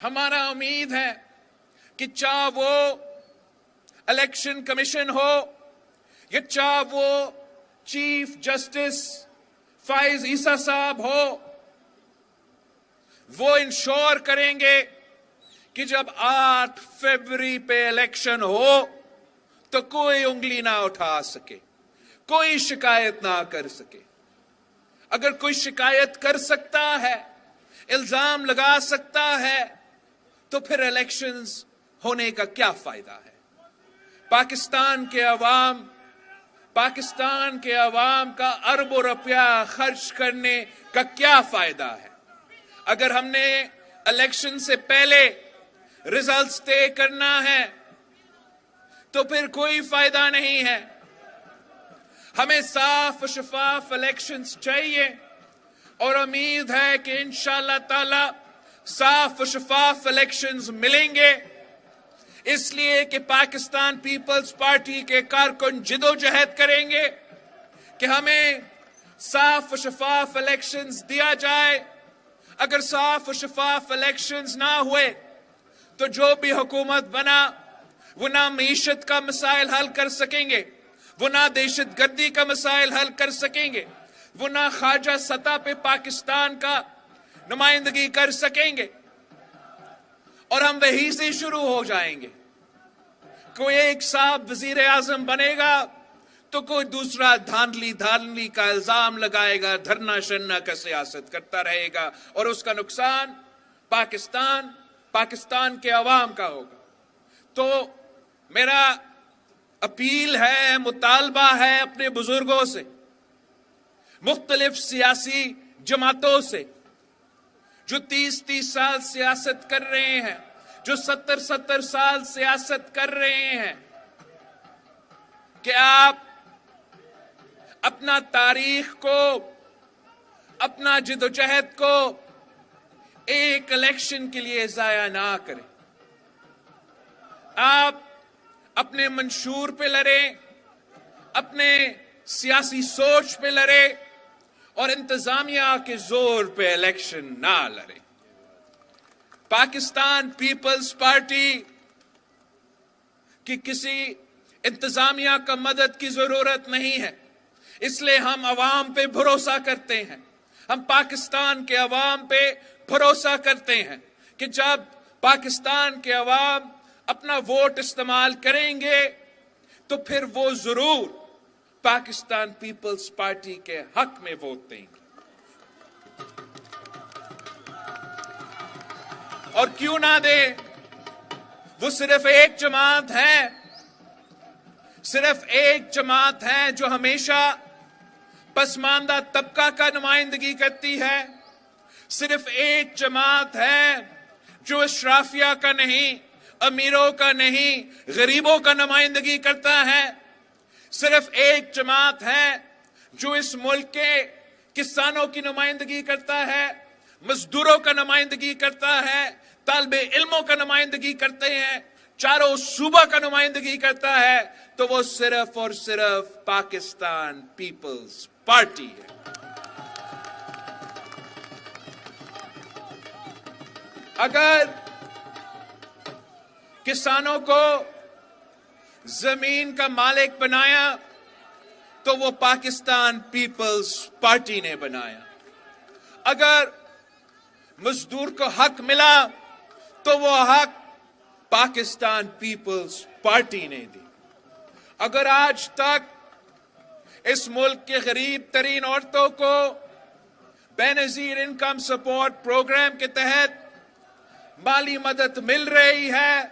ہمارا امید ہے کہ چاہے وہ الیکشن کمیشن ہو یا چاہے وہ چیف جسٹس فائز عیسیٰ صاحب ہو، وہ انشور کریں گے کہ جب 8 فروری پہ الیکشن ہو تو کوئی انگلی نہ اٹھا سکے، کوئی شکایت نہ کر سکے۔ اگر کوئی شکایت کر سکتا ہے، الزام لگا سکتا ہے، تو پھر الیکشنز ہونے کا کیا فائدہ ہے؟ پاکستان کے عوام کا اربوں روپیہ خرچ کرنے کا کیا فائدہ ہے؟ اگر ہم نے الیکشن سے پہلے ریزلٹس طے کرنا ہے تو پھر کوئی فائدہ نہیں ہے۔ ہمیں صاف و شفاف الیکشنز چاہیے، اور امید ہے کہ انشاءاللہ تعالی صاف و شفاف الیکشنز ملیں گے، اس لیے کہ پاکستان پیپلز پارٹی کے کارکن جدوجہد کریں گے کہ ہمیں صاف و شفاف الیکشنز دیا جائے۔ اگر صاف و شفاف الیکشنز نہ ہوئے تو جو بھی حکومت بنا وہ نہ معیشت کا مسائل حل کر سکیں گے، وہ نہ دہشت گردی کا مسائل حل کر سکیں گے، وہ نہ خارجہ سطح پہ پاکستان کا نمائندگی کر سکیں گے، اور ہم وہیں سے شروع ہو جائیں گے۔ کوئی ایک صاحب وزیر اعظم بنے گا تو کوئی دوسرا دھاندلی کا الزام لگائے گا، دھرنا شرنا کا سیاست کرتا رہے گا، اور اس کا نقصان پاکستان کے عوام کا ہوگا۔ تو میرا اپیل ہے، مطالبہ ہے اپنے بزرگوں سے، مختلف سیاسی جماعتوں سے جو 30 سال سیاست کر رہے ہیں، جو 70 سال سیاست کر رہے ہیں، کہ آپ اپنا تاریخ کو، اپنا جدوجہد کو ایک الیکشن کے لیے ضائع نہ کریں۔ آپ اپنے منشور پہ لڑیں، اپنے سیاسی سوچ پہ لڑیں، اور انتظامیہ کے زور پہ الیکشن نہ لڑیں۔ پاکستان پیپلز پارٹی کی کسی انتظامیہ کا مدد کی ضرورت نہیں ہے، اس لیے ہم عوام پہ بھروسہ کرتے ہیں، ہم پاکستان کے عوام پہ بھروسہ کرتے ہیں کہ جب پاکستان کے عوام اپنا ووٹ استعمال کریں گے تو پھر وہ ضرور پاکستان پیپلز پارٹی کے حق میں ووٹ دیں گے۔ اور کیوں نہ دے؟ وہ صرف ایک جماعت ہے جو ہمیشہ پسماندہ طبقہ کا نمائندگی کرتی ہے، صرف ایک جماعت ہے جو اشرافیہ کا نہیں، امیروں کا نہیں، غریبوں کا نمائندگی کرتا ہے، صرف ایک جماعت ہے جو اس ملک کے کسانوں کی نمائندگی کرتا ہے، مزدوروں کا نمائندگی کرتا ہے، طالب علموں کا نمائندگی کرتے ہیں، چاروں صوبہ کا نمائندگی کرتا ہے، تو وہ صرف اور صرف پاکستان پیپلز پارٹی ہے۔ اگر کسانوں کو زمین کا مالک بنایا تو وہ پاکستان پیپلز پارٹی نے بنایا، اگر مزدور کو حق ملا تو وہ حق پاکستان پیپلز پارٹی نے دی۔ اگر آج تک اس ملک کے غریب ترین عورتوں کو بے نظیر انکم سپورٹ پروگرام کے تحت مالی مدد مل رہی ہے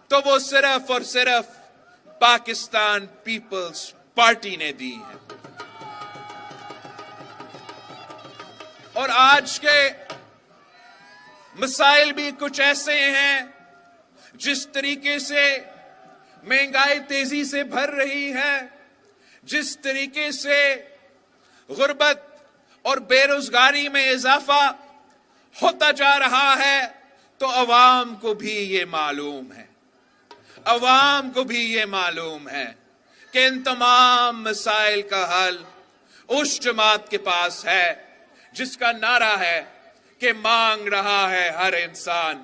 تو وہ صرف اور صرف پاکستان پیپلز پارٹی نے دی ہے۔ اور آج کے مسائل بھی کچھ ایسے ہیں، جس طریقے سے مہنگائی تیزی سے بڑھ رہی ہے، جس طریقے سے غربت اور بے روزگاری میں اضافہ ہوتا جا رہا ہے، تو عوام کو بھی یہ معلوم ہے کہ ان تمام مسائل کا حل اس جماعت کے پاس ہے جس کا نعرہ ہے کہ مانگ رہا ہے ہر انسان